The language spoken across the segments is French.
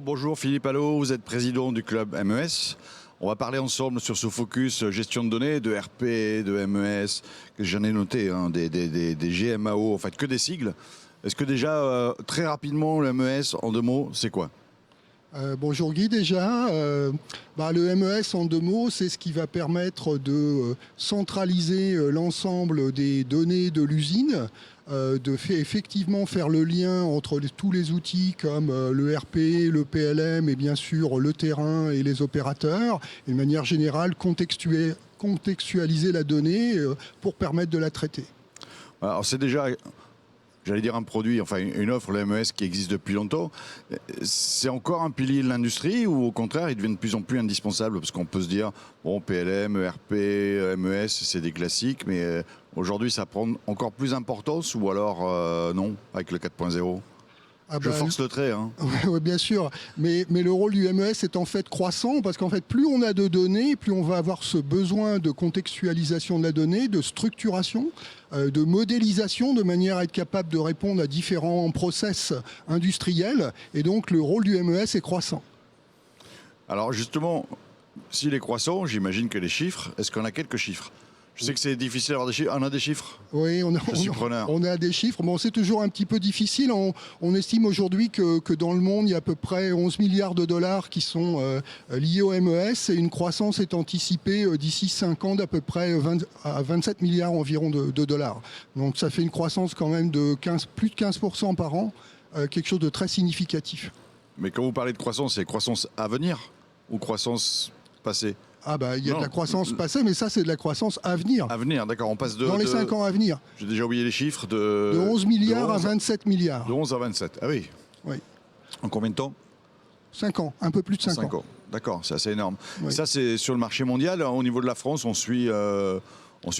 Bonjour Philippe Allot, vous êtes président du club MES. On va parler ensemble sur ce focus gestion de données, de RP, de MES, que j'en ai noté, hein, des GMAO, en fait que des sigles. Est-ce que déjà, très rapidement, le MES, en deux mots, c'est quoi ? Bonjour Guy déjà. Le MES en deux mots, c'est ce qui va permettre de centraliser l'ensemble des données de l'usine, effectivement faire le lien entre tous les outils comme le RP, le PLM et bien sûr le terrain et les opérateurs, et de manière générale contextualiser la donnée pour permettre de la traiter. Alors c'est déjà... J'allais dire un produit, enfin une offre, le MES qui existe depuis longtemps. C'est encore un pilier de l'industrie ou au contraire, il devient de plus en plus indispensable? Parce qu'on peut se dire, bon, PLM, ERP, MES, c'est des classiques, mais aujourd'hui, ça prend encore plus d'importance ou alors non, avec le 4.0 ? Je force le trait. Hein. Oui, bien sûr. Mais le rôle du MES est en fait croissant parce qu'en fait, plus on a de données, plus on va avoir ce besoin de contextualisation de la donnée, de structuration, de modélisation de manière à être capable de répondre à différents process industriels. Et donc, le rôle du MES est croissant. Alors justement, s'il est croissant, j'imagine que les chiffres, est-ce qu'on a quelques chiffres ? Je sais que c'est difficile d'avoir des chiffres. On a des chiffres ? Oui, on a des chiffres. Bon, c'est toujours un petit peu difficile. On estime aujourd'hui que dans le monde, il y a à peu près 11 milliards de dollars qui sont liés au MES et une croissance est anticipée d'ici 5 ans d'à peu près 27 milliards environ de dollars. Donc ça fait une croissance quand même de plus de 15% par an, quelque chose de très significatif. Mais quand vous parlez de croissance, c'est croissance à venir ou croissance passée ? Il y a de la croissance passée, mais ça, c'est de la croissance à venir. À venir, d'accord. On passe dans les 5 ans à venir. J'ai déjà oublié les chiffres. De 11 milliards à 27 milliards. De 11 à 27, ah oui. Oui. En combien de temps ? 5 ans, un peu plus de 5 ans. D'accord, c'est assez énorme. Oui. Ça, c'est sur le marché mondial. Au niveau de la France, on suit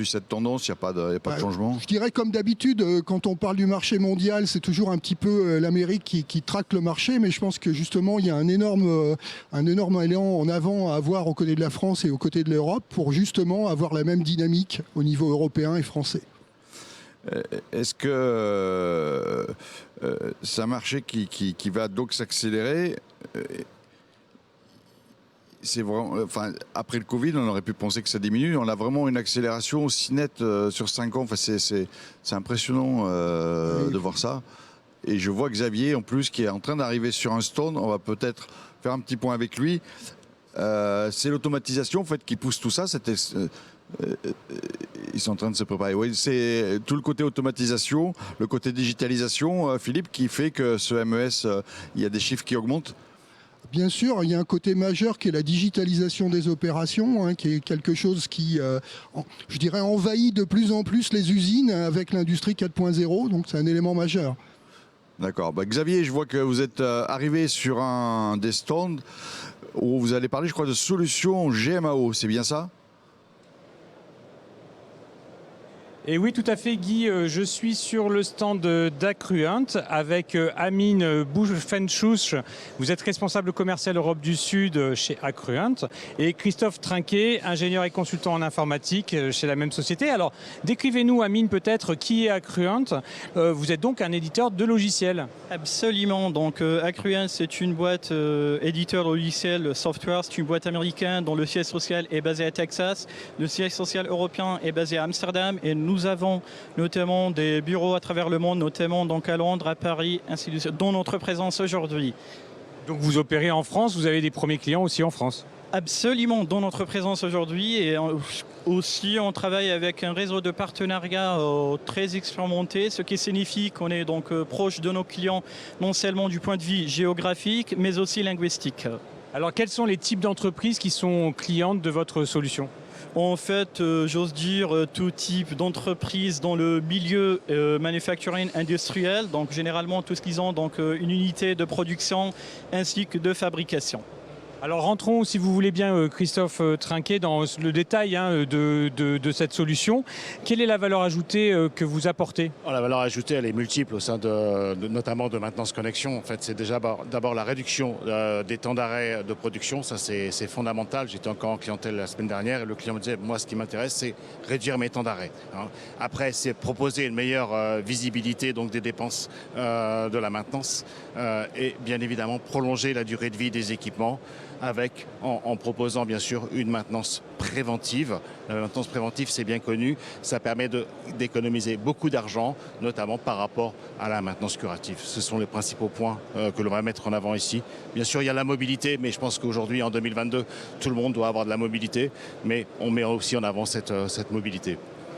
cette tendance, il n'y a pas de changement. Je dirais comme d'habitude, quand on parle du marché mondial, c'est toujours un petit peu l'Amérique qui traque le marché, mais je pense que justement, il y a un énorme élan en avant à avoir aux côtés de la France et aux côtés de l'Europe pour justement avoir la même dynamique au niveau européen et français. Est-ce que c'est un marché qui va donc s'accélérer ? C'est vraiment, après le Covid, on aurait pu penser que ça diminue. On a vraiment une accélération aussi nette sur 5 ans. C'est impressionnant de voir ça. Et je vois Xavier, en plus, qui est en train d'arriver sur un stand. On va peut-être faire un petit point avec lui. C'est l'automatisation, en fait, qui pousse tout ça. Ils sont en train de se préparer. Oui, c'est tout le côté automatisation, le côté digitalisation, Philippe, qui fait que ce MES, il y a des chiffres qui augmentent. Bien sûr, il y a un côté majeur qui est la digitalisation des opérations, qui est quelque chose qui, je dirais, envahit de plus en plus les usines avec l'industrie 4.0, donc c'est un élément majeur. D'accord. Xavier, je vois que vous êtes arrivé sur un des stands où vous allez parler, je crois, de solutions GMAO, c'est bien ça ? Et oui, tout à fait, Guy. Je suis sur le stand d'Accruent avec Amine Boufenchouch. Vous êtes responsable commercial Europe du Sud chez Accruent. Et Christophe Trinquet, ingénieur et consultant en informatique chez la même société. Alors, décrivez-nous, Amine, peut-être, qui est Accruent. Vous êtes donc un éditeur de logiciels. Absolument. Donc, Accruent, c'est une boîte éditeur de logiciels software. C'est une boîte américaine dont le siège social est basé à Texas. Le siège social européen est basé à Amsterdam. Et nous avons notamment des bureaux à travers le monde, notamment donc à Londres, à Paris, ainsi de suite, dont notre présence aujourd'hui. Donc vous opérez en France, vous avez des premiers clients aussi en France ? Absolument, dont notre présence aujourd'hui. Et aussi, on travaille avec un réseau de partenariats très expérimenté, ce qui signifie qu'on est donc proche de nos clients, non seulement du point de vue géographique, mais aussi linguistique. Alors quels sont les types d'entreprises qui sont clientes de votre solution ? En fait, j'ose dire tout type d'entreprise dans le milieu manufacturing industriel, donc généralement tout ce qu'ils ont, donc une unité de production ainsi que de fabrication. Alors rentrons, si vous voulez bien, Christophe Trinquet, dans le détail de cette solution. Quelle est la valeur ajoutée que vous apportez ? La valeur ajoutée, elle est multiple au sein notamment de Maintenance Connexion. En fait, c'est déjà d'abord la réduction des temps d'arrêt de production. Ça, c'est fondamental. J'étais encore en clientèle la semaine dernière et le client me disait, moi, ce qui m'intéresse, c'est réduire mes temps d'arrêt. Après, c'est proposer une meilleure visibilité donc des dépenses de la maintenance et bien évidemment prolonger la durée de vie des équipements en proposant bien sûr une maintenance préventive. La maintenance préventive, c'est bien connu, ça permet d'économiser beaucoup d'argent, notamment par rapport à la maintenance curative. Ce sont les principaux points que l'on va mettre en avant ici. Bien sûr, il y a la mobilité, mais je pense qu'aujourd'hui, en 2022, tout le monde doit avoir de la mobilité, mais on met aussi en avant cette mobilité.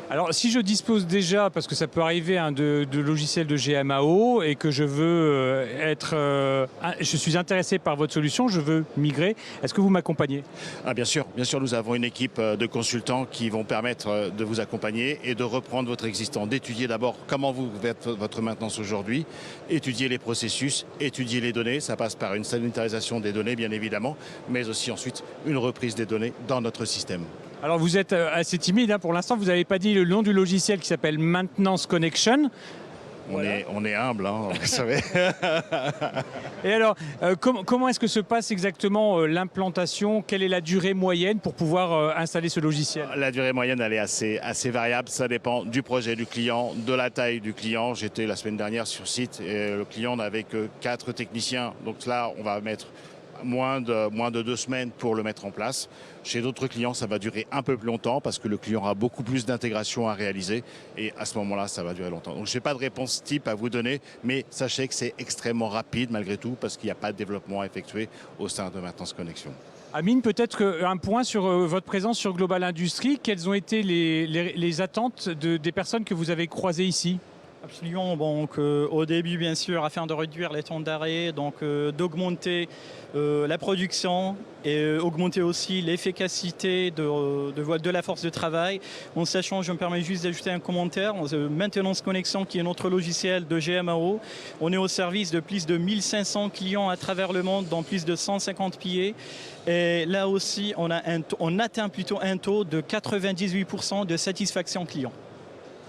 Alors si je dispose déjà, parce que ça peut arriver, de logiciels de GMAO et que je veux je suis intéressé par votre solution, je veux migrer, est-ce que vous m'accompagnez ? Bien sûr, nous avons une équipe de consultants qui vont permettre de vous accompagner et de reprendre votre existant, d'étudier d'abord comment vous faites votre maintenance aujourd'hui, étudier les processus, étudier les données, ça passe par une sanitarisation des données bien évidemment, mais aussi ensuite une reprise des données dans notre système. Alors vous êtes assez timide, pour l'instant vous n'avez pas dit le nom du logiciel qui s'appelle Maintenance Connection. On est humble, vous savez. Et alors, comment est-ce que se passe exactement l'implantation ? Quelle est la durée moyenne pour pouvoir installer ce logiciel ? La durée moyenne, elle est assez variable. Ça dépend du projet du client, de la taille du client. J'étais la semaine dernière sur site et le client n'avait que 4 techniciens. Donc là, on va mettre moins de 2 semaines pour le mettre en place. Chez d'autres clients, ça va durer un peu plus longtemps parce que le client aura beaucoup plus d'intégration à réaliser et à ce moment-là, ça va durer longtemps. Donc je n'ai pas de réponse type à vous donner, mais sachez que c'est extrêmement rapide malgré tout parce qu'il n'y a pas de développement à effectuer au sein de Maintenance Connexion. Amine, peut-être un point sur votre présence sur Global Industries. Quelles ont été les attentes des personnes que vous avez croisées ici ? Absolument. Donc, au début, bien sûr, afin de réduire les temps d'arrêt, d'augmenter la production et augmenter aussi l'efficacité de la force de travail. En sachant, je me permets juste d'ajouter un commentaire, Maintenance Connexion, qui est notre logiciel de GMAO. On est au service de plus de 1500 clients à travers le monde, dans plus de 150 pays. Et là aussi, on atteint plutôt un taux de 98% de satisfaction client.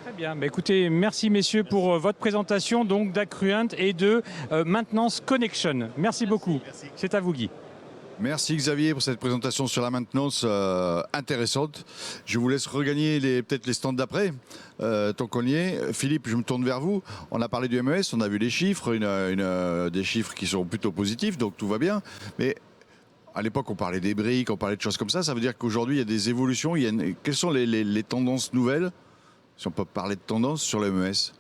Très bien. Écoutez, merci messieurs pour votre présentation d'Accruent et de Maintenance Connection. Merci beaucoup. Merci. C'est à vous Guy. Merci Xavier pour cette présentation sur la maintenance intéressante. Je vous laisse regagner peut-être les stands d'après, tant qu'on y est. Philippe, je me tourne vers vous. On a parlé du MES, on a vu les chiffres, des chiffres qui sont plutôt positifs, donc tout va bien. Mais à l'époque, on parlait des briques, on parlait de choses comme ça. Ça veut dire qu'aujourd'hui, il y a des évolutions. Quelles sont les tendances nouvelles ? Si on peut parler de tendance sur le MES.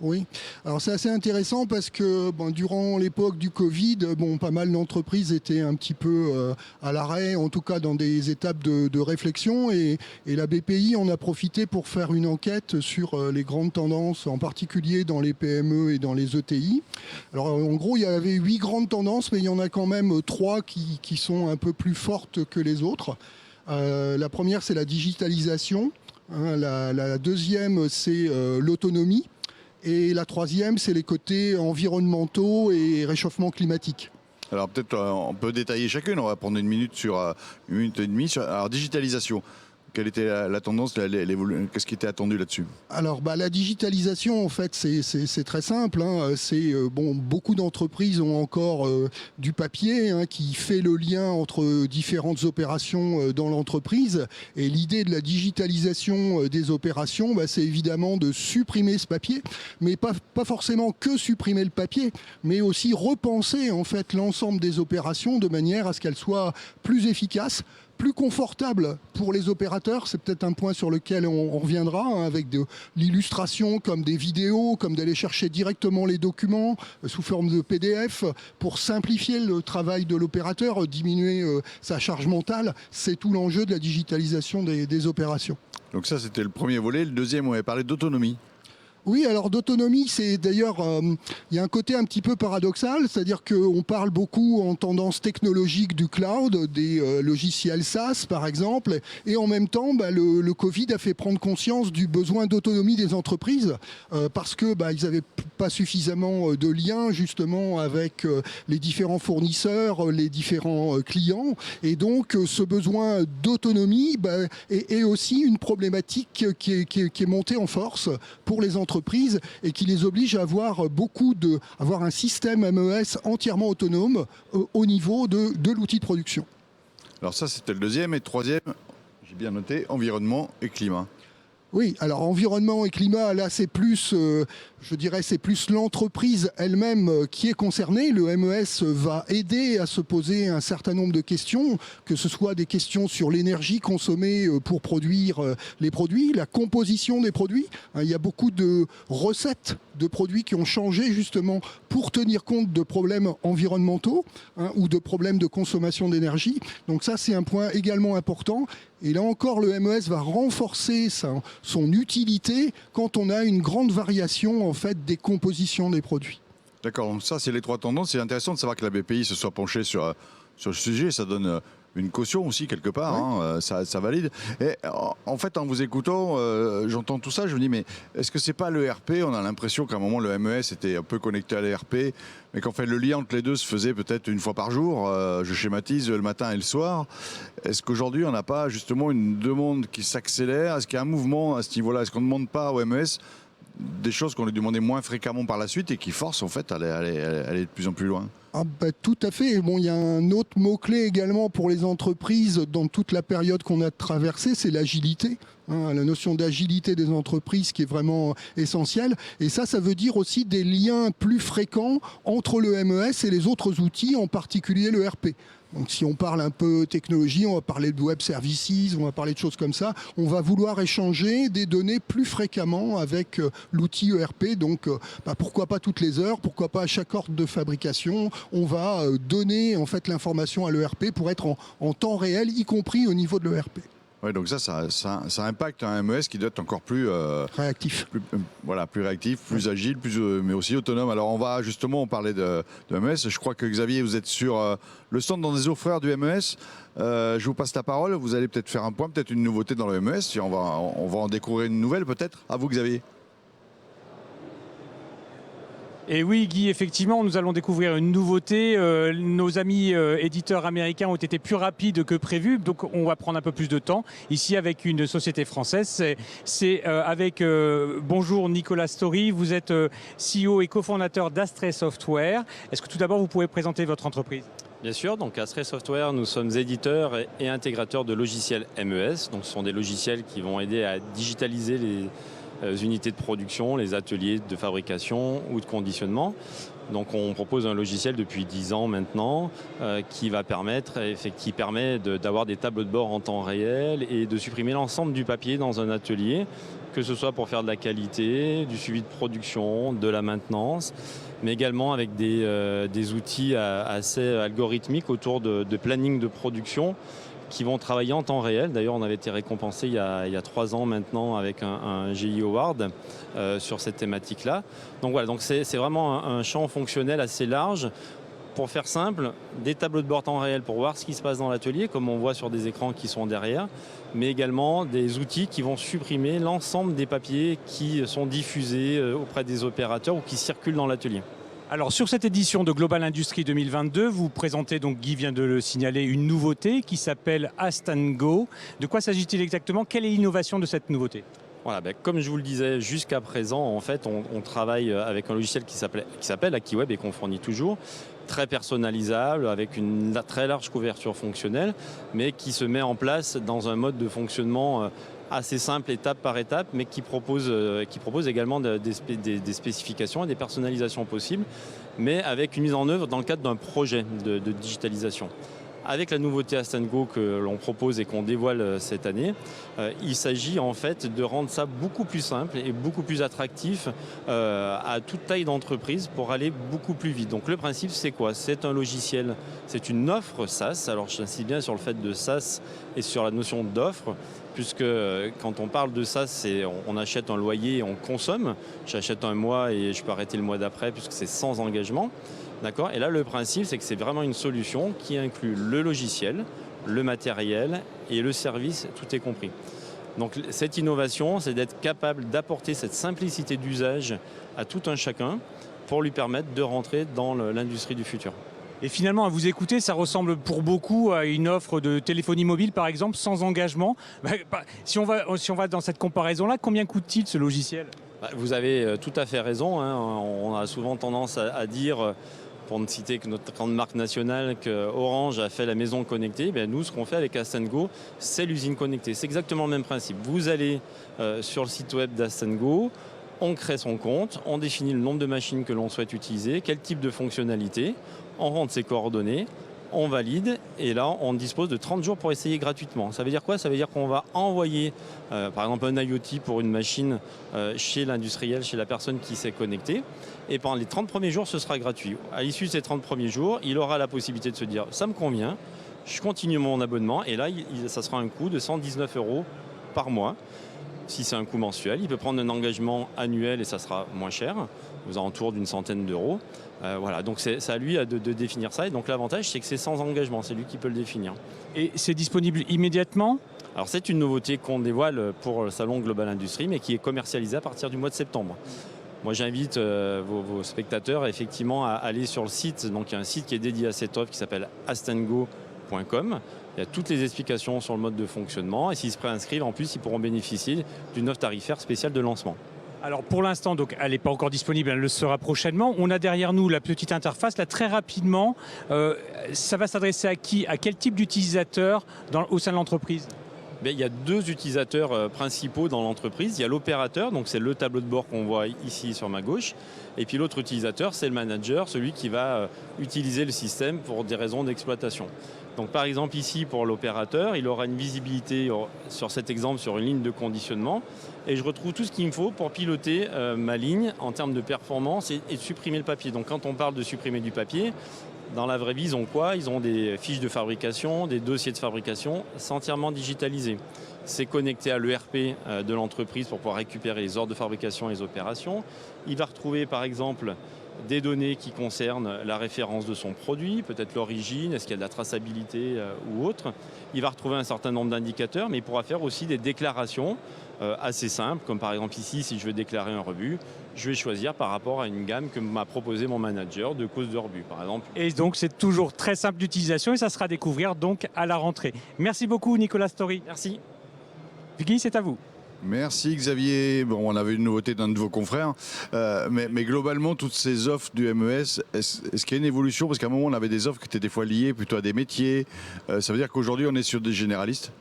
Oui, alors c'est assez intéressant parce que durant l'époque du Covid, pas mal d'entreprises étaient un petit peu à l'arrêt, en tout cas dans des étapes de réflexion et la BPI en a profité pour faire une enquête sur les grandes tendances, en particulier dans les PME et dans les ETI. Alors en gros, il y avait 8 grandes tendances, mais il y en a quand même 3 qui sont un peu plus fortes que les autres. La première, c'est la digitalisation. La deuxième, c'est l'autonomie. Et la troisième, c'est les côtés environnementaux et réchauffement climatique. Alors peut-être on peut détailler chacune. On va prendre une minute et demie. Alors digitalisation. Quelle était la tendance, qu'est-ce qui était attendu là-dessus ? Alors la digitalisation, en fait, c'est très simple. Beaucoup d'entreprises ont encore du papier qui fait le lien entre différentes opérations dans l'entreprise. Et l'idée de la digitalisation des opérations, c'est évidemment de supprimer ce papier, mais pas forcément que supprimer le papier, mais aussi repenser en fait l'ensemble des opérations de manière à ce qu'elles soient plus efficaces, plus confortable pour les opérateurs. C'est peut-être un point sur lequel on reviendra, avec de l'illustration comme des vidéos, comme d'aller chercher directement les documents sous forme de PDF pour simplifier le travail de l'opérateur, diminuer sa charge mentale. C'est tout l'enjeu de la digitalisation des opérations. Donc ça, c'était le premier volet. Le deuxième, on avait parlé d'autonomie. Oui, alors d'autonomie, c'est d'ailleurs, il y a un côté un petit peu paradoxal, c'est-à-dire qu'on parle beaucoup en tendance technologique du cloud, des logiciels SaaS par exemple, et en même temps, le Covid a fait prendre conscience du besoin d'autonomie des entreprises, parce que ils n'avaient pas suffisamment de liens justement avec les différents fournisseurs, les différents clients, et donc ce besoin d'autonomie est aussi une problématique qui est montée en force pour les entreprises et qui les oblige à avoir avoir un système MES entièrement autonome au niveau de l'outil de production. Alors ça, c'était le deuxième. Et troisième, j'ai bien noté, environnement et climat. Oui, alors environnement et climat, là c'est plus, je dirais, c'est plus l'entreprise elle-même qui est concernée. Le MES va aider à se poser un certain nombre de questions, que ce soit des questions sur l'énergie consommée pour produire les produits, la composition des produits. Il y a beaucoup de recettes de produits qui ont changé justement pour tenir compte de problèmes environnementaux ou de problèmes de consommation d'énergie. Donc ça, c'est un point également important. Et là encore, le MES va renforcer son utilité quand on a une grande variation en fait des compositions des produits. D'accord, donc ça, c'est les trois tendances. C'est intéressant de savoir que la BPI se soit penchée sur le sujet. Ça donne une caution aussi quelque part, oui. Ça valide. Et en fait, en vous écoutant, j'entends tout ça, je me dis, mais est-ce que c'est pas l'ERP? On a l'impression qu'à un moment, le MES était un peu connecté à l'ERP, mais qu'en fait, le lien entre les deux se faisait peut-être une fois par jour. Je schématise le matin et le soir. Est-ce qu'aujourd'hui, on n'a pas justement une demande qui s'accélère? Est-ce qu'il y a un mouvement à ce niveau-là? Est-ce qu'on ne demande pas au MES des choses qu'on lui demandait moins fréquemment par la suite et qui forcent en fait à aller de plus en plus loin? Tout à fait. Bon, il y a un autre mot-clé également pour les entreprises dans toute la période qu'on a traversée, c'est l'agilité. La notion d'agilité des entreprises qui est vraiment essentielle. Et ça veut dire aussi des liens plus fréquents entre le MES et les autres outils, en particulier le RP. Donc si on parle un peu technologie, on va parler de web services, on va parler de choses comme ça. On va vouloir échanger des données plus fréquemment avec l'outil ERP. Donc pourquoi pas toutes les heures, pourquoi pas à chaque ordre de fabrication. On va donner en fait l'information à l'ERP pour être en temps réel, y compris au niveau de l'ERP. Oui, donc ça impacte un MES qui doit être encore plus réactif. Plus réactif, plus agile, mais aussi autonome. Alors on parlait de MES. Je crois que Xavier, vous êtes sur le stand dans des offreurs du MES. Je vous passe la parole. Vous allez peut-être faire un point, peut-être une nouveauté dans le MES. On va en découvrir une nouvelle peut-être. À vous, Xavier. Et oui, Guy, effectivement, nous allons découvrir une nouveauté. Nos amis éditeurs américains ont été plus rapides que prévu, donc on va prendre un peu plus de temps. Ici, avec une société française, c'est avec bonjour Nicolas Story, vous êtes CEO et cofondateur d'Astray Software. Est-ce que tout d'abord, vous pouvez présenter votre entreprise ? Bien sûr, donc Astray Software, nous sommes éditeurs et intégrateurs de logiciels MES. Donc ce sont des logiciels qui vont aider à digitaliser les unités de production, les ateliers de fabrication ou de conditionnement. Donc on propose un logiciel depuis 10 ans maintenant qui permet d'avoir des tableaux de bord en temps réel et de supprimer l'ensemble du papier dans un atelier, que ce soit pour faire de la qualité, du suivi de production, de la maintenance, mais également avec des outils assez algorithmiques autour de planning de production qui vont travailler en temps réel. D'ailleurs, on avait été récompensé il y a 3 ans maintenant avec un GI Award sur cette thématique-là. Donc voilà, c'est vraiment un champ fonctionnel assez large. Pour faire simple, des tableaux de bord temps réel pour voir ce qui se passe dans l'atelier, comme on voit sur des écrans qui sont derrière, mais également des outils qui vont supprimer l'ensemble des papiers qui sont diffusés auprès des opérateurs ou qui circulent dans l'atelier. Alors sur cette édition de Global Industry 2022, vous présentez, donc Guy vient de le signaler, une nouveauté qui s'appelle Ast & Go. De quoi s'agit-il exactement? Quelle est l'innovation de cette nouveauté? Voilà, comme je vous le disais, jusqu'à présent, en fait, on travaille avec un logiciel qui s'appelle ActiWeb et qu'on fournit toujours, très personnalisable, avec une très large couverture fonctionnelle, mais qui se met en place dans un mode de fonctionnement assez simple, étape par étape, mais qui propose également des spécifications et des personnalisations possibles, mais avec une mise en œuvre dans le cadre d'un projet de digitalisation. Avec la nouveauté Astango que l'on propose et qu'on dévoile cette année, il s'agit en fait de rendre ça beaucoup plus simple et beaucoup plus attractif à toute taille d'entreprise pour aller beaucoup plus vite. Donc le principe, c'est quoi? C'est un logiciel, c'est une offre SaaS. Alors j'insiste bien sur le fait de SaaS et sur la notion d'offre, puisque quand on parle de SaaS, c'est on achète un loyer et on consomme. J'achète un mois et je peux arrêter le mois d'après puisque c'est sans engagement. D'accord? Et là, le principe, c'est que c'est vraiment une solution qui inclut le logiciel, le matériel et le service, tout est compris. Donc cette innovation, c'est d'être capable d'apporter cette simplicité d'usage à tout un chacun pour lui permettre de rentrer dans l'industrie du futur. Et finalement, à vous écouter, ça ressemble pour beaucoup à une offre de téléphonie mobile, par exemple, sans engagement. Si on va dans cette comparaison-là, combien coûte-t-il ce logiciel? Vous avez tout à fait raison, hein. On a souvent tendance à dire, pour ne citer que notre grande marque nationale, qu'Orange a fait la maison connectée. Bien, nous, ce qu'on fait avec Astango, c'est l'usine connectée. C'est exactement le même principe. Vous allez sur le site web d'Astango, on crée son compte, on définit le nombre de machines que l'on souhaite utiliser, quel type de fonctionnalité, on rentre ses coordonnées, on valide et là on dispose de 30 jours pour essayer gratuitement. Ça veut dire quoi? Ça veut dire qu'on va envoyer par exemple un IoT pour une machine chez l'industriel, chez la personne qui s'est connectée, et pendant les 30 premiers jours ce sera gratuit. À l'issue de ces 30 premiers jours, il aura la possibilité de se dire ça me convient, je continue mon abonnement et là ça sera un coût de 119 € par mois. Si c'est un coût mensuel, il peut prendre un engagement annuel et ça sera moins cher, aux alentours d'une centaine d'euros. Voilà, donc c'est à lui de définir ça. Et donc l'avantage, c'est que c'est sans engagement, c'est lui qui peut le définir. Et c'est disponible immédiatement? Alors c'est une nouveauté qu'on dévoile pour le salon Global Industrie, mais qui est commercialisée à partir du mois de septembre. Moi, j'invite vos spectateurs effectivement à aller sur le site. Donc il y a un site qui est dédié à cette offre qui s'appelle astango.com. Il y a toutes les explications sur le mode de fonctionnement. Et s'ils se préinscrivent, en plus, ils pourront bénéficier d'une offre tarifaire spéciale de lancement. Alors pour l'instant, donc elle n'est pas encore disponible, elle le sera prochainement. On a derrière nous la petite interface. Là, très rapidement, ça va s'adresser à qui? À quel type d'utilisateur au sein de l'entreprise? Il y a deux utilisateurs principaux dans l'entreprise. Il y a l'opérateur, donc c'est le tableau de bord qu'on voit ici sur ma gauche. Et puis l'autre utilisateur, c'est le manager, celui qui va utiliser le système pour des raisons d'exploitation. Donc par exemple ici pour l'opérateur, il aura une visibilité sur cet exemple sur une ligne de conditionnement et je retrouve tout ce qu'il me faut pour piloter ma ligne en termes de performance et de supprimer le papier. Donc quand on parle de supprimer du papier, dans la vraie vie, ils ont quoi? Ils ont des fiches de fabrication, des dossiers de fabrication, c'est entièrement digitalisé. C'est connecté à l'ERP de l'entreprise pour pouvoir récupérer les ordres de fabrication et les opérations. Il va retrouver par exemple des données qui concernent la référence de son produit, peut-être l'origine, est-ce qu'il y a de la traçabilité ou autre. Il va retrouver un certain nombre d'indicateurs, mais il pourra faire aussi des déclarations assez simples, comme par exemple ici, si je veux déclarer un rebut, je vais choisir par rapport à une gamme que m'a proposé mon manager de cause de rebut, par exemple. Et donc c'est toujours très simple d'utilisation et ça sera à découvrir donc à la rentrée. Merci beaucoup Nicolas Story. Merci. Guy, c'est à vous. Merci Xavier. Bon, on avait une nouveauté d'un de vos confrères, mais globalement, toutes ces offres du MES, est-ce qu'il y a une évolution? Parce qu'à un moment, on avait des offres qui étaient des fois liées plutôt à des métiers. Ça veut dire qu'aujourd'hui, on est sur des généralistes?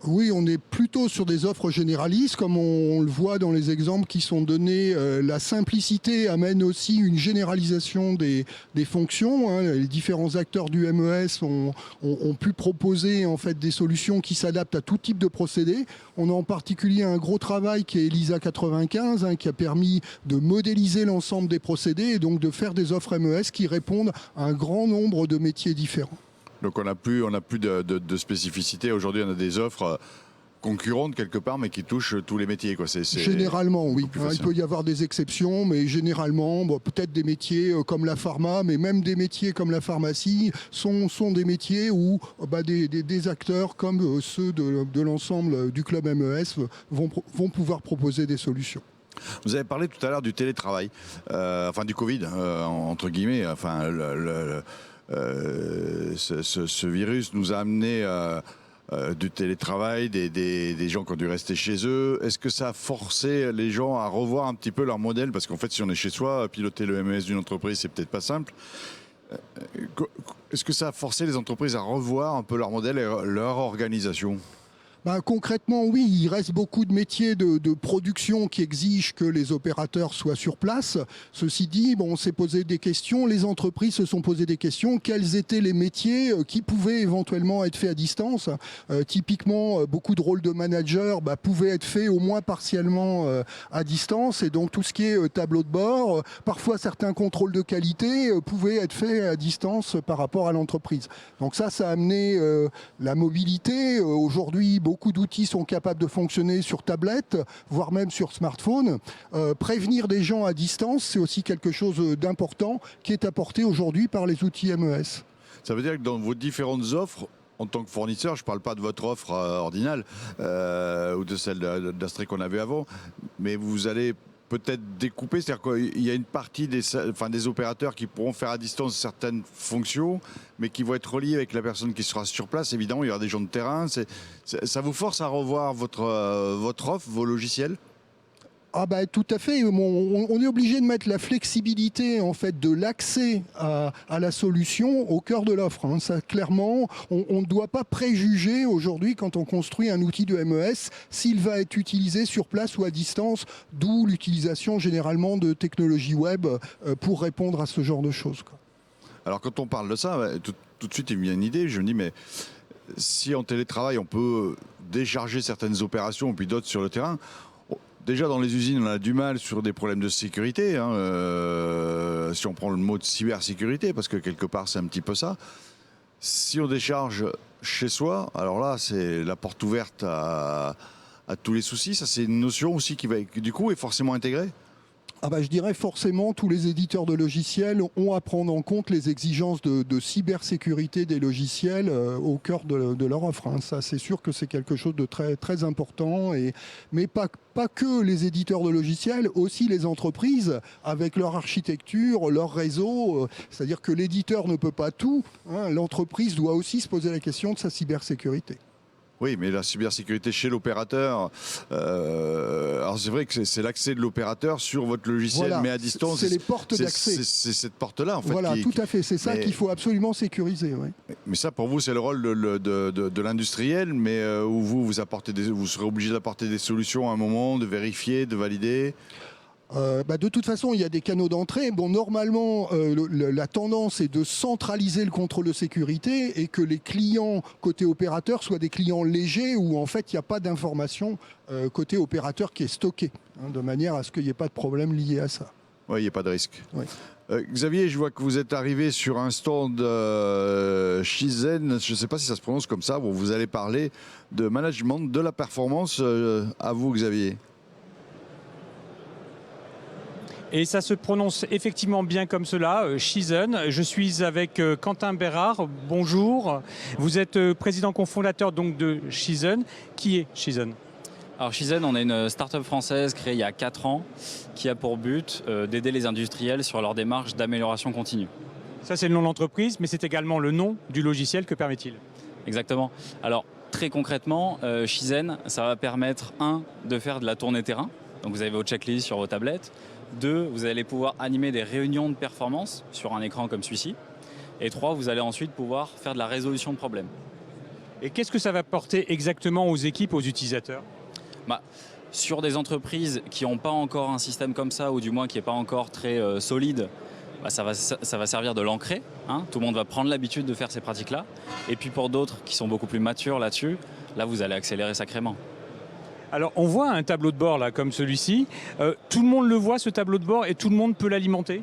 Oui, on est plutôt sur des offres généralistes, comme on le voit dans les exemples qui sont donnés. La simplicité amène aussi une généralisation des fonctions. Les différents acteurs du MES ont pu proposer en fait des solutions qui s'adaptent à tout type de procédé. On a en particulier un gros travail qui est ELISA 95, qui a permis de modéliser l'ensemble des procédés et donc de faire des offres MES qui répondent à un grand nombre de métiers différents. Donc on n'a plus de spécificité. Aujourd'hui, on a des offres concurrentes quelque part, mais qui touchent tous les métiers, quoi. Généralement, oui. Il peut y avoir des exceptions, mais généralement, peut-être des métiers comme la pharma, mais même des métiers comme la pharmacie sont des métiers où des acteurs comme ceux de l'ensemble du club MES vont pouvoir proposer des solutions. Vous avez parlé tout à l'heure du télétravail, du Covid, entre guillemets, ce virus nous a amené du télétravail, des gens qui ont dû rester chez eux. Est-ce que ça a forcé les gens à revoir un petit peu leur modèle? Parce qu'en fait, si on est chez soi, piloter le MES d'une entreprise, c'est peut-être pas simple. Est-ce que ça a forcé les entreprises à revoir un peu leur modèle et leur organisation? Concrètement, oui, il reste beaucoup de métiers de production qui exigent que les opérateurs soient sur place. Ceci dit, on s'est posé des questions, les entreprises se sont posé des questions. Quels étaient les métiers qui pouvaient éventuellement être faits à distance? Typiquement, beaucoup de rôles de manager pouvaient être faits au moins partiellement à distance. Et donc tout ce qui est tableau de bord, parfois certains contrôles de qualité pouvaient être faits à distance par rapport à l'entreprise. Donc ça a amené la mobilité. Aujourd'hui, beaucoup d'outils sont capables de fonctionner sur tablette, voire même sur smartphone. Prévenir des gens à distance, c'est aussi quelque chose d'important qui est apporté aujourd'hui par les outils MES. Ça veut dire que dans vos différentes offres, en tant que fournisseur, je ne parle pas de votre offre ordinale ou de celle d'Astrée qu'on avait avant, mais vous allez peut-être découper, c'est-à-dire qu'il y a une partie des opérateurs qui pourront faire à distance certaines fonctions, mais qui vont être reliés avec la personne qui sera sur place. Évidemment, il y aura des gens de terrain. Ça vous force à revoir votre offre, vos logiciels ? Tout à fait. On est obligé de mettre la flexibilité en fait de l'accès à la solution au cœur de l'offre. Ça, clairement, on ne doit pas préjuger aujourd'hui quand on construit un outil de MES s'il va être utilisé sur place ou à distance, d'où l'utilisation généralement de technologies web pour répondre à ce genre de choses. Alors quand on parle de ça, tout de suite il me vient une idée. Je me dis mais si en télétravail on peut décharger certaines opérations et puis d'autres sur le terrain. Déjà, dans les usines, on a du mal sur des problèmes de sécurité. Si on prend le mot de cybersécurité, parce que quelque part, c'est un petit peu ça. Si on décharge chez soi, alors là, c'est la porte ouverte à tous les soucis. Ça, c'est une notion aussi qui, du coup, est forcément intégrée. Je dirais forcément tous les éditeurs de logiciels ont à prendre en compte les exigences de cybersécurité des logiciels au cœur de leur offre. Ça, c'est sûr que c'est quelque chose de très, très important. Mais pas que les éditeurs de logiciels, aussi les entreprises avec leur architecture, leur réseau. C'est-à-dire que l'éditeur ne peut pas tout. L'entreprise doit aussi se poser la question de sa cybersécurité. Oui, mais la cybersécurité chez l'opérateur, alors c'est vrai que c'est l'accès de l'opérateur sur votre logiciel, mais à distance. C'est les portes d'accès. C'est cette porte-là, en fait. Voilà, tout à fait. C'est ça qu'il faut absolument sécuriser. Oui. Mais ça, pour vous, c'est le rôle de l'industriel, mais où vous serez obligé d'apporter des solutions à un moment, de vérifier, de valider. De toute façon, il y a des canaux d'entrée. Normalement, la tendance est de centraliser le contrôle de sécurité et que les clients côté opérateur soient des clients légers où en fait il n'y a pas d'information côté opérateur qui est stockée, de manière à ce qu'il n'y ait pas de problème lié à ça. Oui, il n'y a pas de risque. Oui. Xavier, je vois que vous êtes arrivé sur un stand Shizen, je ne sais pas si ça se prononce comme ça, où vous allez parler de management de la performance. À vous, Xavier. Et ça se prononce effectivement bien comme cela, Shizen. Je suis avec Quentin Bérard. Bonjour. Vous êtes président cofondateur donc de Shizen. Qui est Shizen ? Alors Shizen, on est une start-up française créée il y a 4 ans qui a pour but d'aider les industriels sur leur démarche d'amélioration continue. Ça, c'est le nom de l'entreprise, mais c'est également le nom du logiciel. Que permet-il ? Exactement. Alors très concrètement, Shizen, ça va permettre, 1, de faire de la tournée terrain. Donc vous avez vos checklists sur vos tablettes. 2, vous allez pouvoir animer des réunions de performance sur un écran comme celui-ci. Et 3, vous allez ensuite pouvoir faire de la résolution de problèmes. Et qu'est-ce que ça va porter exactement aux équipes, aux utilisateurs ? Sur des entreprises qui n'ont pas encore un système comme ça, ou du moins qui n'est pas encore très solide, ça va servir de l'ancrer. Tout le monde va prendre l'habitude de faire ces pratiques-là. Et puis pour d'autres qui sont beaucoup plus matures là-dessus, là vous allez accélérer sacrément. Alors, on voit un tableau de bord là, comme celui-ci. Tout le monde le voit, ce tableau de bord, et tout le monde peut l'alimenter ?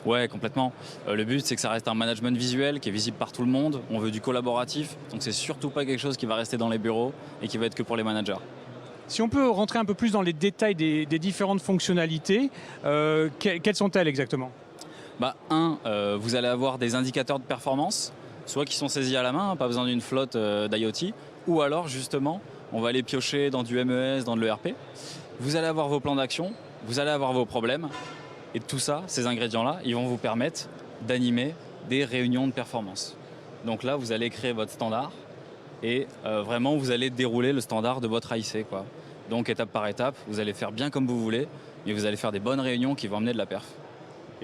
Ouais, complètement. Le but, c'est que ça reste un management visuel qui est visible par tout le monde. On veut du collaboratif, donc c'est surtout pas quelque chose qui va rester dans les bureaux et qui va être que pour les managers. Si on peut rentrer un peu plus dans les détails des différentes fonctionnalités, quelles sont-elles exactement ? Vous allez avoir des indicateurs de performance, soit qui sont saisis à la main, pas besoin d'une flotte d'IoT, ou alors justement, on va aller piocher dans du MES, dans de l'ERP. Vous allez avoir vos plans d'action, vous allez avoir vos problèmes. Et tout ça, ces ingrédients-là, ils vont vous permettre d'animer des réunions de performance. Donc là, vous allez créer votre standard et vraiment, vous allez dérouler le standard de votre AIC, quoi. Donc étape par étape, vous allez faire bien comme vous voulez, mais vous allez faire des bonnes réunions qui vont amener de la perf.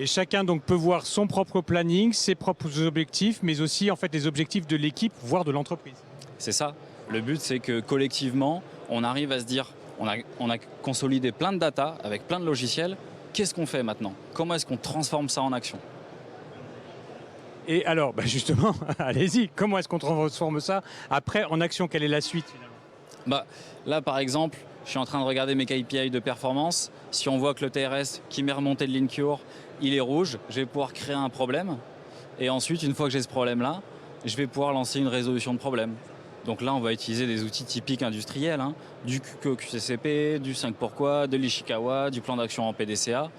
Et chacun donc peut voir son propre planning, ses propres objectifs, mais aussi en fait les objectifs de l'équipe, voire de l'entreprise. C'est ça. Le but, c'est que collectivement, on arrive à se dire, on a consolidé plein de data avec plein de logiciels. Qu'est-ce qu'on fait maintenant? Comment est-ce qu'on transforme ça en action? Et alors, justement, allez-y, comment est-ce qu'on transforme ça après en action? Quelle est la suite finalement? Là, par exemple, je suis en train de regarder mes KPI de performance. Si on voit que le TRS qui m'est remonté de l'InCure, il est rouge, je vais pouvoir créer un problème. Et ensuite, une fois que j'ai ce problème-là, je vais pouvoir lancer une résolution de problème. Donc là, on va utiliser des outils typiques industriels, du QCCP, du 5 pourquoi, de l'Ishikawa, du plan d'action en PDCA.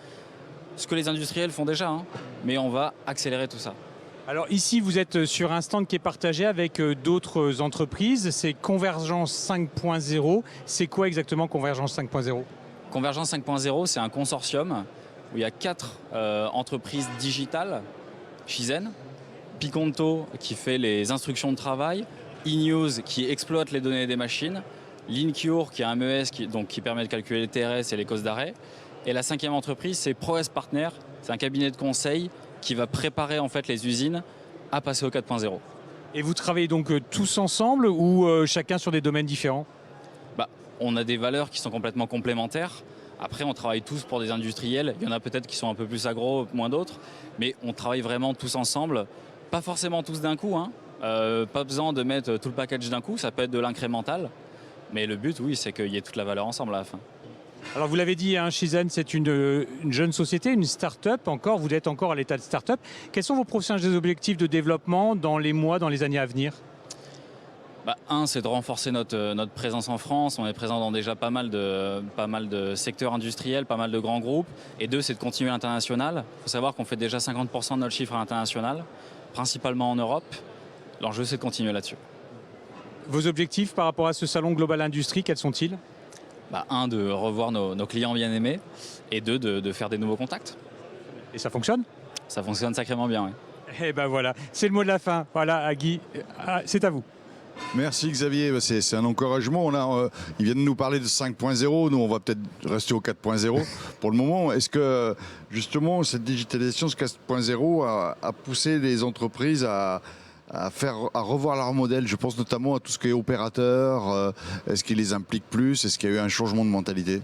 Ce que les industriels font déjà, mais on va accélérer tout ça. Alors ici, vous êtes sur un stand qui est partagé avec d'autres entreprises. C'est Convergence 5.0. C'est quoi exactement Convergence 5.0? Convergence 5.0, c'est un consortium où il y a 4 entreprises digitales, Shizen, Piconto qui fait les instructions de travail, eNews qui exploite les données des machines, l'InCure qui est un MES qui permet de calculer les TRS et les causes d'arrêt. Et la 5e entreprise, c'est ProS Partner, c'est un cabinet de conseil qui va préparer en fait les usines à passer au 4.0. Et vous travaillez donc tous ensemble ou chacun sur des domaines différents? On a des valeurs qui sont complètement complémentaires. Après, on travaille tous pour des industriels. Il y en a peut-être qui sont un peu plus agro, moins d'autres. Mais on travaille vraiment tous ensemble. Pas forcément tous d'un coup. Pas besoin de mettre tout le package d'un coup. Ça peut être de l'incrémental. Mais le but, oui, c'est qu'il y ait toute la valeur ensemble à la fin. Alors vous l'avez dit, Shizen, c'est une jeune société, une start-up encore. Vous êtes encore à l'état de start-up. Quels sont vos prochains objectifs de développement dans les mois, dans les années à venir? Un, c'est de renforcer notre présence en France. On est présent dans déjà pas mal de secteurs industriels, pas mal de grands groupes. Et deux, c'est de continuer l'international. Il faut savoir qu'on fait déjà 50% de notre chiffre à l'international, principalement en Europe. L'enjeu, c'est de continuer là-dessus. Vos objectifs par rapport à ce salon Global Industrie, quels sont-ils? Un, de revoir nos clients bien aimés. Et deux, de faire des nouveaux contacts. Et ça fonctionne? Ça fonctionne sacrément bien, oui. Et voilà, c'est le mot de la fin. Voilà, Guy, c'est à vous. Merci Xavier, c'est un encouragement. Ils viennent de nous parler de 5.0, nous on va peut-être rester au 4.0 pour le moment. Est-ce que justement cette digitalisation, ce 4.0 a poussé les entreprises à revoir leur modèle? Je pense notamment à tout ce qui est opérateur. Est-ce qu'il les implique plus? Est-ce qu'il y a eu un changement de mentalité?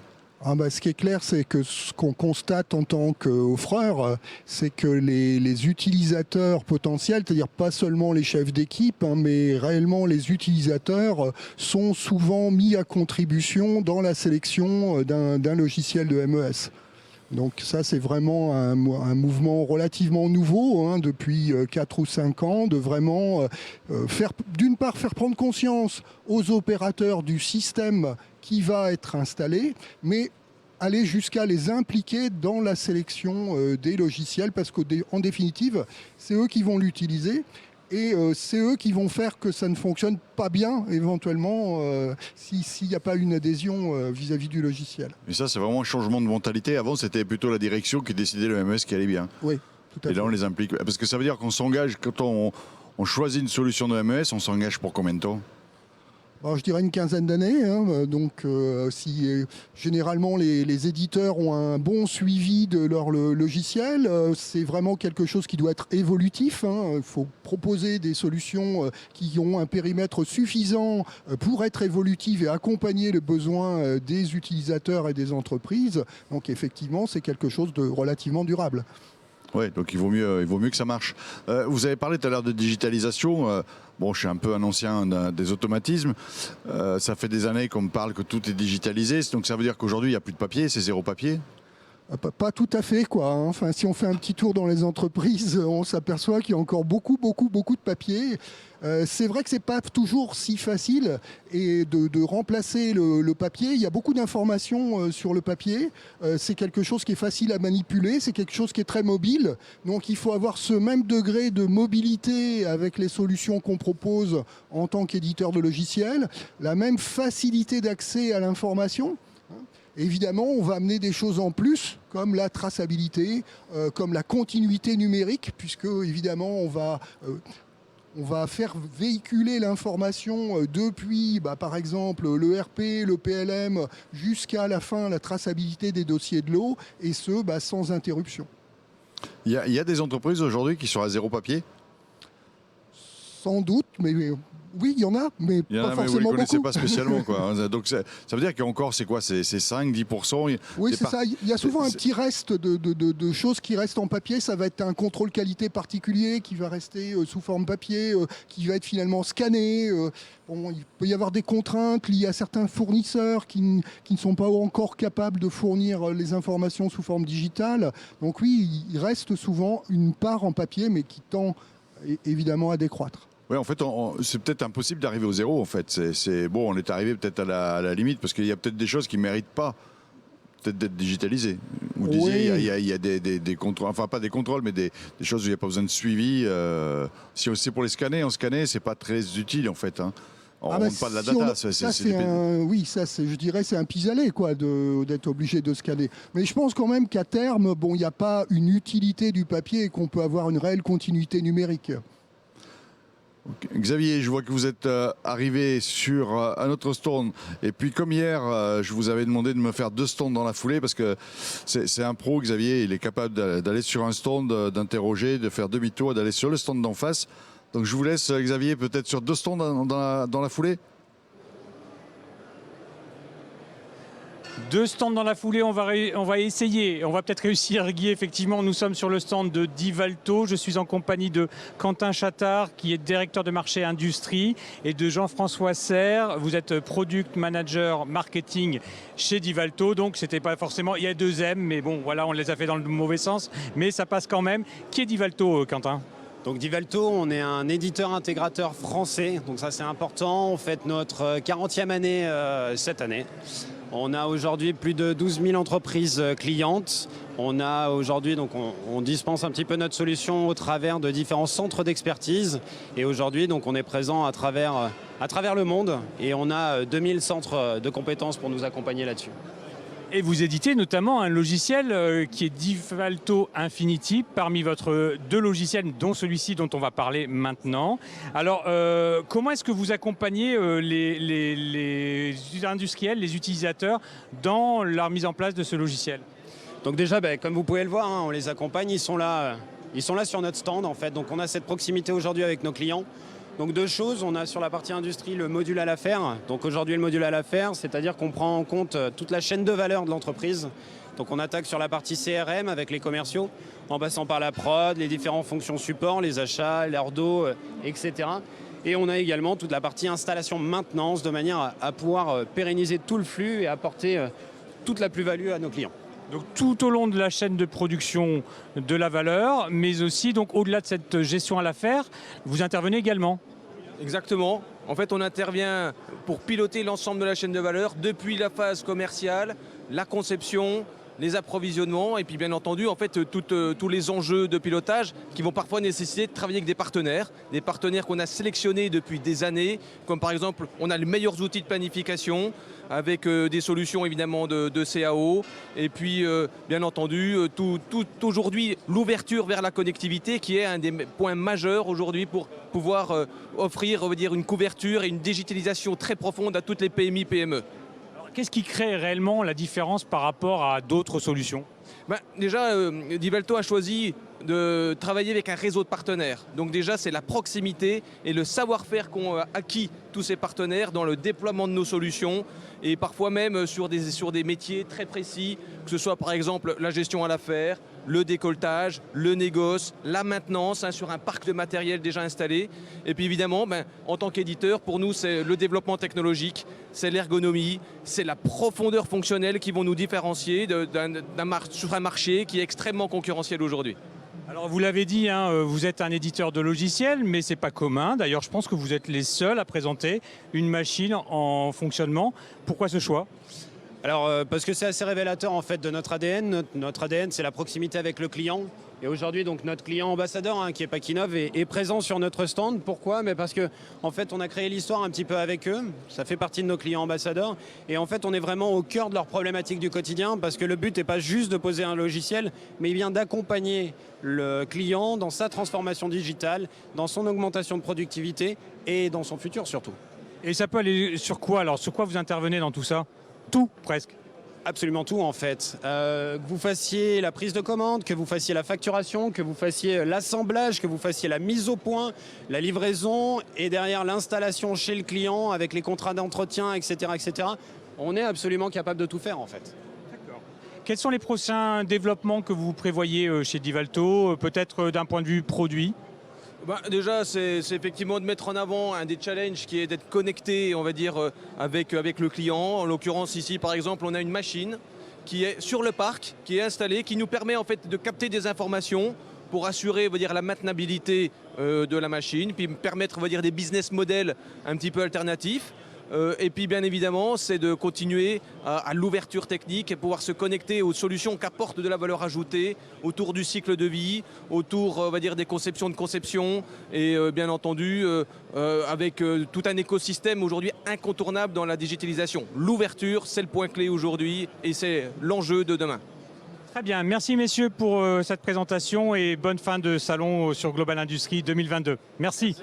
Ce qui est clair, c'est que ce qu'on constate en tant qu'offreur, c'est que les utilisateurs potentiels, c'est-à-dire pas seulement les chefs d'équipe, mais réellement les utilisateurs, sont souvent mis à contribution dans la sélection d'un logiciel de MES. Donc ça, c'est vraiment un mouvement relativement nouveau depuis 4 ou 5 ans, de vraiment d'une part faire prendre conscience aux opérateurs du système qui va être installé, mais aller jusqu'à les impliquer dans la sélection des logiciels, parce qu'en définitive, c'est eux qui vont l'utiliser. Et c'est eux qui vont faire que ça ne fonctionne pas bien, éventuellement, s'il n'y a pas une adhésion vis-à-vis du logiciel. Et ça, c'est vraiment un changement de mentalité. Avant, c'était plutôt la direction qui décidait le MES qui allait bien. Oui, tout à fait. Et là, on les implique. Parce que ça veut dire qu'on s'engage, quand on choisit une solution de MES, on s'engage pour combien de temps? Je dirais une quinzaine d'années. Généralement les éditeurs ont un bon suivi de leur logiciel, c'est vraiment quelque chose qui doit être évolutif. Il faut proposer des solutions qui ont un périmètre suffisant pour être évolutives et accompagner le besoin des utilisateurs et des entreprises. Donc effectivement, c'est quelque chose de relativement durable. Oui, donc il vaut mieux que ça marche. Vous avez parlé tout à l'heure de digitalisation. Je suis un peu un ancien des automatismes. Ça fait des années qu'on me parle que tout est digitalisé. Donc ça veut dire qu'aujourd'hui, il n'y a plus de papier, c'est zéro papier? Pas tout à fait, quoi. Enfin, si on fait un petit tour dans les entreprises, on s'aperçoit qu'il y a encore beaucoup de papier. C'est vrai que c'est pas toujours si facile et de remplacer le papier. Il y a beaucoup d'informations sur le papier. C'est quelque chose qui est facile à manipuler, c'est quelque chose qui est très mobile. Donc il faut avoir ce même degré de mobilité avec les solutions qu'on propose en tant qu'éditeur de logiciels, la même facilité d'accès à l'information. Évidemment, on va amener des choses en plus, comme la traçabilité, comme la continuité numérique, puisque évidemment, on va faire véhiculer l'information depuis, par exemple, l'ERP, le PLM, jusqu'à la fin, la traçabilité des dossiers de l'eau, et ce, sans interruption. Il y a des entreprises aujourd'hui qui sont à zéro papier. Sans doute, mais oui, il y en a, mais Il y en pas a, mais vous ne les forcément connaissez beaucoup. pas spécialement, quoi. Donc ça veut dire qu'encore, c'est quoi? C'est 5-10%. Oui, Des c'est par- ça. Il y a souvent un c'est- petit reste de choses qui restent en papier. Ça va être un contrôle qualité particulier qui va rester sous forme papier, qui va être finalement scanné. Bon, il peut y avoir des contraintes liées à certains fournisseurs qui ne sont pas encore capables de fournir les informations sous forme digitale. Donc oui, il reste souvent une part en papier, mais qui tend évidemment à décroître. Ouais, en fait, c'est peut-être impossible d'arriver au zéro. En fait, bon, on est arrivé peut-être à la limite parce qu'il y a peut-être des choses qui méritent pas peut-être d'être digitalisées. Vous disiez, Oui. il y a des contrôles, enfin pas des contrôles, mais des choses où il n'y a pas besoin de suivi. Si c'est pour les scanner, c'est pas très utile en fait. Hein. On Ah bah, monte pas de la si on- data. ça, c'est oui, ça, je dirais, c'est un pis-aller, quoi, d'être obligé de scanner. Mais je pense quand même qu'à terme, bon, il n'y a pas une utilité du papier et qu'on peut avoir une réelle continuité numérique. Xavier, je vois que vous êtes arrivé sur un autre stand. Et puis comme hier, je vous avais demandé de me faire 2 stands dans la foulée parce que c'est un pro, Xavier. Il est capable d'aller sur un stand, d'interroger, de faire demi-tour et d'aller sur le stand d'en face. Donc je vous laisse, Xavier, peut-être sur 2 stands dans la foulée. 2 stands dans la foulée, on va essayer. On va peut-être réussir, Guy. Effectivement, nous sommes sur le stand de Divalto. Je suis en compagnie de Quentin Chattard, qui est directeur de marché industrie, et de Jean-François Serre. Vous êtes product manager marketing chez Divalto. Donc, c'était pas forcément. Il y a 2 M, mais bon, voilà, on les a fait dans le mauvais sens. Mais ça passe quand même. Qui est Divalto, Quentin ? Donc Divalto, on est un éditeur intégrateur français, donc ça c'est important. On fête notre 40e année cette année. On a aujourd'hui plus de 12 000 entreprises clientes. On a aujourd'hui, donc on dispense un petit peu notre solution au travers de différents centres d'expertise. Et aujourd'hui, donc on est présent à travers le monde et on a 2000 centres de compétences pour nous accompagner là-dessus. Et vous éditez notamment un logiciel qui est Divalto Infinity, parmi votre 2 logiciels, dont celui-ci dont on va parler maintenant. Alors, comment est-ce que vous accompagnez les industriels, les utilisateurs, dans la mise en place de ce logiciel ? Donc déjà, comme vous pouvez le voir, on les accompagne, ils sont là sur notre stand en fait. Donc on a cette proximité aujourd'hui avec nos clients. Donc 2 choses, on a sur la partie industrie le module à l'affaire. Donc aujourd'hui le module à l'affaire, c'est-à-dire qu'on prend en compte toute la chaîne de valeur de l'entreprise. Donc on attaque sur la partie CRM avec les commerciaux, en passant par la prod, les différentes fonctions support, les achats, l'ordo, etc. Et on a également toute la partie installation maintenance de manière à pouvoir pérenniser tout le flux et apporter toute la plus-value à nos clients. Donc tout au long de la chaîne de production de la valeur, mais aussi donc au-delà de cette gestion à l'affaire, vous intervenez également. Exactement. En fait, on intervient pour piloter l'ensemble de la chaîne de valeur depuis la phase commerciale, la conception, les approvisionnements et puis bien entendu en fait tous les enjeux de pilotage qui vont parfois nécessiter de travailler avec des partenaires qu'on a sélectionnés depuis des années, comme par exemple on a les meilleurs outils de planification avec des solutions évidemment de CAO et puis bien entendu aujourd'hui l'ouverture vers la connectivité qui est un des points majeurs aujourd'hui pour pouvoir offrir on va dire une couverture et une digitalisation très profonde à toutes les PMI, PME. Qu'est-ce qui crée réellement la différence par rapport à d'autres solutions ? Déjà, Divalto a choisi de travailler avec un réseau de partenaires. Donc déjà, c'est la proximité et le savoir-faire qu'ont acquis tous ces partenaires dans le déploiement de nos solutions et parfois même sur des métiers très précis, que ce soit par exemple la gestion à l'affaire, le décolletage, le négoce, la maintenance sur un parc de matériel déjà installé. Et puis évidemment, en tant qu'éditeur, pour nous, c'est le développement technologique, c'est l'ergonomie, c'est la profondeur fonctionnelle qui vont nous différencier sur un marché qui est extrêmement concurrentiel aujourd'hui. Alors vous l'avez dit, vous êtes un éditeur de logiciels, mais ce n'est pas commun. D'ailleurs, je pense que vous êtes les seuls à présenter une machine en fonctionnement. Pourquoi ce choix ? Alors parce que c'est assez révélateur en fait de notre ADN. Notre ADN, c'est la proximité avec le client. Et aujourd'hui, donc notre client ambassadeur, qui est Pakinov, est présent sur notre stand. Pourquoi ? Parce que en fait, on a créé l'histoire un petit peu avec eux. Ça fait partie de nos clients ambassadeurs. Et en fait, on est vraiment au cœur de leurs problématiques du quotidien, parce que le but n'est pas juste de poser un logiciel, mais il vient d'accompagner le client dans sa transformation digitale, dans son augmentation de productivité et dans son futur surtout. Et ça peut aller sur quoi alors ? Sur quoi vous intervenez dans tout ça ? Tout, presque. absolument tout en fait. Que vous fassiez la prise de commande, que vous fassiez la facturation, que vous fassiez l'assemblage, que vous fassiez la mise au point, la livraison et derrière l'installation chez le client avec les contrats d'entretien, etc., etc. On est absolument capable de tout faire en fait. Quels sont les prochains développements que vous prévoyez chez Divalto, peut-être d'un point de vue produit ? Déjà, c'est effectivement de mettre en avant un des challenges qui est d'être connecté, on va dire, avec le client. En l'occurrence, ici, par exemple, on a une machine qui est sur le parc, qui est installée, qui nous permet en fait de capter des informations pour assurer, on va dire, la maintenabilité de la machine, puis permettre, on va dire, des business models un petit peu alternatifs. Et puis bien évidemment, c'est de continuer à l'ouverture technique et pouvoir se connecter aux solutions qu'apportent de la valeur ajoutée autour du cycle de vie, autour, on va dire, des conceptions de conception et bien entendu avec tout un écosystème aujourd'hui incontournable dans la digitalisation. L'ouverture, c'est le point clé aujourd'hui et c'est l'enjeu de demain. Très bien, merci messieurs pour cette présentation et bonne fin de salon sur Global Industries 2022. Merci.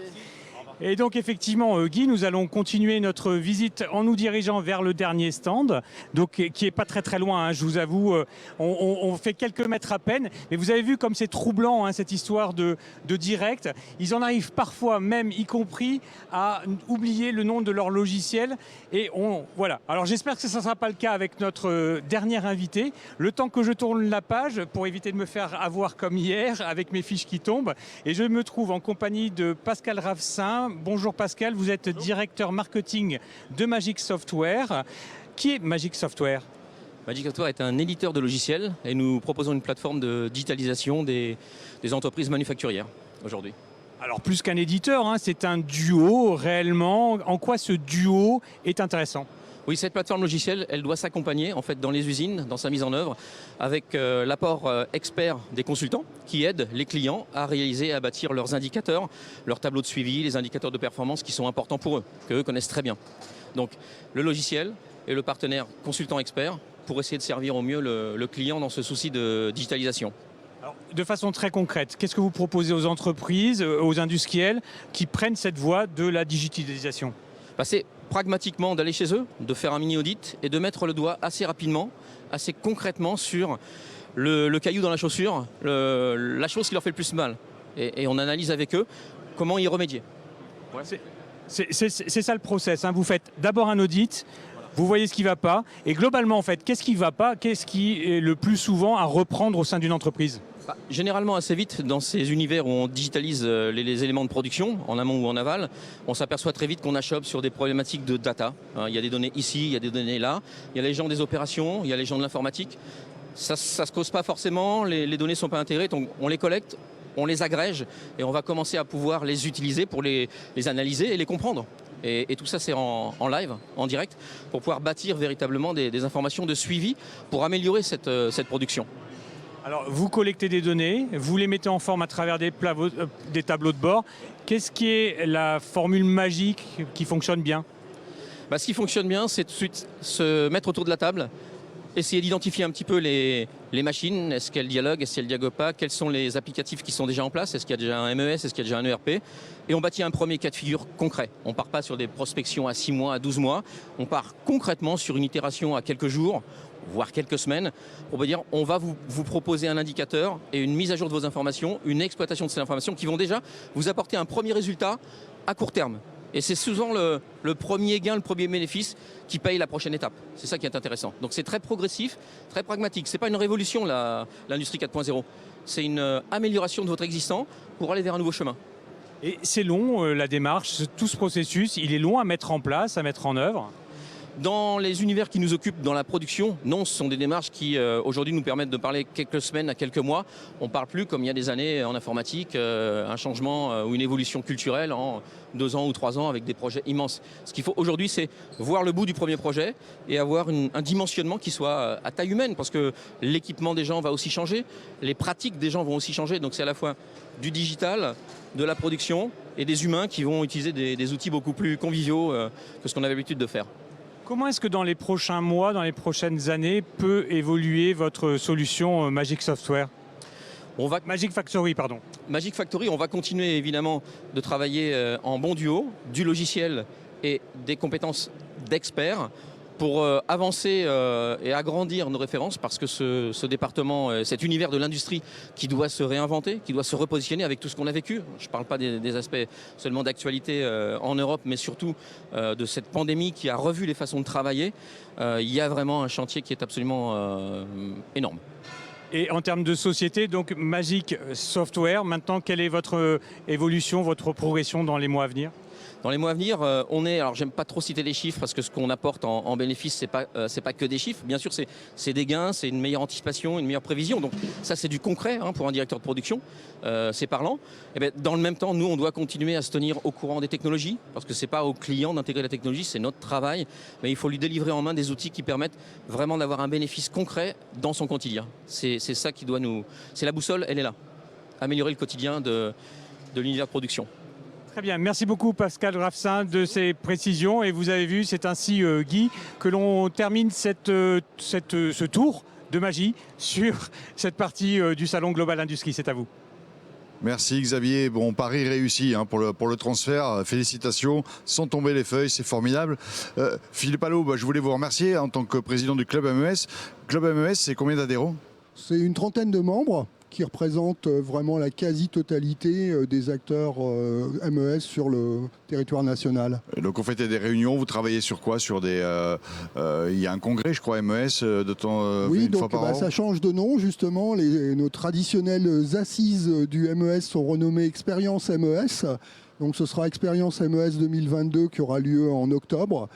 Et donc effectivement, Guy, nous allons continuer notre visite en nous dirigeant vers le dernier stand, donc qui est pas très loin, hein, je vous avoue, on fait quelques mètres à peine, mais vous avez vu comme c'est troublant, hein, cette histoire de direct. Ils en arrivent parfois même, y compris, à oublier le nom de leur logiciel. Et voilà. Alors j'espère que ça ne sera pas le cas avec notre dernier invité. Le temps que je tourne la page, pour éviter de me faire avoir comme hier, avec mes fiches qui tombent, et je me trouve en compagnie de Pascal Ravsin. Bonjour Pascal, vous êtes directeur marketing de Magic Software. Qui est Magic Software ? Magic Software est un éditeur de logiciels et nous proposons une plateforme de digitalisation des entreprises manufacturières aujourd'hui. Alors plus qu'un éditeur, hein, c'est un duo réellement. En quoi ce duo est intéressant ? Oui, cette plateforme logicielle, elle doit s'accompagner en fait dans les usines, dans sa mise en œuvre, avec l'apport expert des consultants qui aident les clients à réaliser et à bâtir leurs indicateurs, leurs tableaux de suivi, les indicateurs de performance qui sont importants pour eux, qu'eux connaissent très bien. Donc le logiciel et le partenaire consultant expert pour essayer de servir au mieux le client dans ce souci de digitalisation. Alors, de façon très concrète, qu'est-ce que vous proposez aux entreprises, aux industriels qui prennent cette voie de la digitalisation ? C'est pragmatiquement d'aller chez eux, de faire un mini-audit et de mettre le doigt assez rapidement, assez concrètement sur le caillou dans la chaussure, la chose qui leur fait le plus mal. Et on analyse avec eux comment y remédier. Voilà. C'est ça le process, hein. Vous faites d'abord un audit, vous voyez ce qui ne va pas, et globalement, en fait, qu'est-ce qui ne va pas, qu'est-ce qui est le plus souvent à reprendre au sein d'une entreprise ? Généralement assez vite, dans ces univers où on digitalise les éléments de production, en amont ou en aval, on s'aperçoit très vite qu'on achoppe sur des problématiques de data. Il y a des données ici, il y a des données là, il y a les gens des opérations, il y a les gens de l'informatique. Ça ne se cause pas forcément, les données ne sont pas intégrées, donc on les collecte, on les agrège et on va commencer à pouvoir les utiliser pour les analyser et les comprendre. Et tout ça, c'est en live, en direct, pour pouvoir bâtir véritablement des informations de suivi pour améliorer cette production. Alors, vous collectez des données, vous les mettez en forme à travers des tableaux de bord. Qu'est-ce qui est la formule magique qui fonctionne bien ? Ce qui fonctionne bien, c'est tout de suite se mettre autour de la table, essayer d'identifier un petit peu les machines. Est-ce qu'elles dialoguent, est-ce qu'elles ne dialoguent pas ? Quels sont les applicatifs qui sont déjà en place ? Est-ce qu'il y a déjà un MES ? Est-ce qu'il y a déjà un ERP ? Et on bâtit un premier cas de figure concret. On ne part pas sur des prospections à 6 mois, à 12 mois. On part concrètement sur une itération à quelques jours, voire quelques semaines, pour vous dire on va vous proposer un indicateur et une mise à jour de vos informations, une exploitation de ces informations qui vont déjà vous apporter un premier résultat à court terme. Et c'est souvent le premier gain, le premier bénéfice qui paye la prochaine étape. C'est ça qui est intéressant. Donc c'est très progressif, très pragmatique. Ce n'est pas une révolution, l'industrie 4.0. C'est une amélioration de votre existant pour aller vers un nouveau chemin. Et c'est long, la démarche, tout ce processus, il est long à mettre en place, à mettre en œuvre ? Dans les univers qui nous occupent dans la production, non, ce sont des démarches qui aujourd'hui nous permettent de parler quelques semaines à quelques mois. On ne parle plus comme il y a des années en informatique, un changement ou une évolution culturelle en 2 ans ou 3 ans avec des projets immenses. Ce qu'il faut aujourd'hui, c'est voir le bout du premier projet et avoir un dimensionnement qui soit à taille humaine parce que l'équipement des gens va aussi changer, les pratiques des gens vont aussi changer. Donc c'est à la fois du digital, de la production et des humains qui vont utiliser des outils beaucoup plus conviviaux que ce qu'on avait l'habitude de faire. Comment est-ce que dans les prochains mois, dans les prochaines années, peut évoluer votre solution Magic Software ? Magic Factory, pardon. Magic Factory, on va continuer évidemment de travailler en bon duo, du logiciel et des compétences d'experts. pour avancer et agrandir nos références, parce que ce département, cet univers de l'industrie qui doit se réinventer, qui doit se repositionner avec tout ce qu'on a vécu. Je ne parle pas des aspects seulement d'actualité en Europe, mais surtout de cette pandémie qui a revu les façons de travailler. Il y a vraiment un chantier qui est absolument énorme. Et en termes de société, donc Magic Software, maintenant, quelle est votre évolution, votre progression dans les mois à venir ? Dans les mois à venir, alors j'aime pas trop citer les chiffres parce que ce qu'on apporte en bénéfice, c'est pas que des chiffres. Bien sûr, c'est des gains, c'est une meilleure anticipation, une meilleure prévision. Donc ça, c'est du concret pour un directeur de production. C'est parlant. Et bien, dans le même temps, nous, on doit continuer à se tenir au courant des technologies parce que c'est pas au client d'intégrer la technologie, c'est notre travail. Mais il faut lui délivrer en main des outils qui permettent vraiment d'avoir un bénéfice concret dans son quotidien. C'est ça qui doit nous... C'est la boussole, elle est là. Améliorer le quotidien de l'univers de production. Très bien, merci beaucoup Pascal Ravsin de ces précisions. Et vous avez vu, c'est ainsi, Guy, que l'on termine ce tour de magie sur cette partie du Salon Global Industrie. C'est à vous. Merci Xavier. Bon, pari réussi pour le transfert. Félicitations. Sans tomber les feuilles, c'est formidable. Philippe Allot, je voulais vous remercier en tant que président du Club MES. Club MES, c'est combien d'adhérents ? C'est une trentaine de membres qui représentent vraiment la quasi-totalité des acteurs MES sur le territoire national. Et donc vous faites des réunions, vous travaillez sur quoi ? Sur des, il y a un congrès, je crois, MES oui, une donc fois par an. Ça change de nom justement. Nos traditionnelles assises du MES sont renommées Expérience MES. Donc ce sera Expérience MES 2022 qui aura lieu en octobre.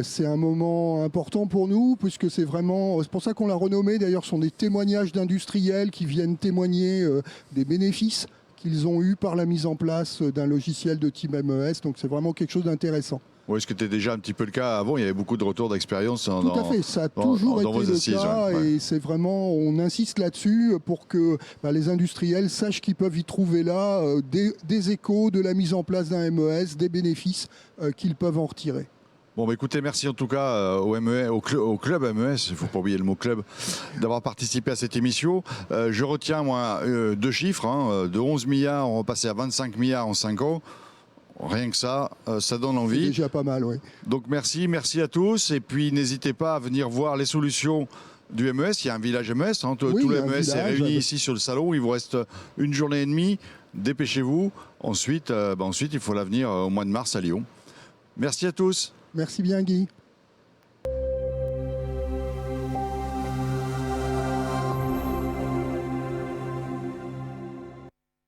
C'est un moment important pour nous puisque c'est pour ça qu'on l'a renommé. D'ailleurs, ce sont des témoignages d'industriels qui viennent témoigner des bénéfices qu'ils ont eus par la mise en place d'un logiciel de type MES. Donc c'est vraiment quelque chose d'intéressant. Oui, ce qui était déjà un petit peu le cas avant, il y avait beaucoup de retours d'expérience. Tout à fait, ça a toujours été le cas et c'est vraiment, on insiste là-dessus pour que les industriels sachent qu'ils peuvent y trouver là des échos de la mise en place d'un MES, des bénéfices qu'ils peuvent en retirer. Bon, écoutez, merci en tout cas au club MES, il ne faut pas oublier le mot club, d'avoir participé à cette émission. Je retiens, moi, deux chiffres. De 11 milliards, on va passer à 25 milliards en 5 ans. Rien que ça, ça donne envie. C'est déjà pas mal, oui. Donc merci à tous. Et puis n'hésitez pas à venir voir les solutions du MES. Il y a un village MES. Tout le MES est réuni ici sur le salon. Il vous reste une journée et demie. Dépêchez-vous. Ensuite, il faut l'avenir au mois de mars à Lyon. Merci à tous. Merci bien, Guy.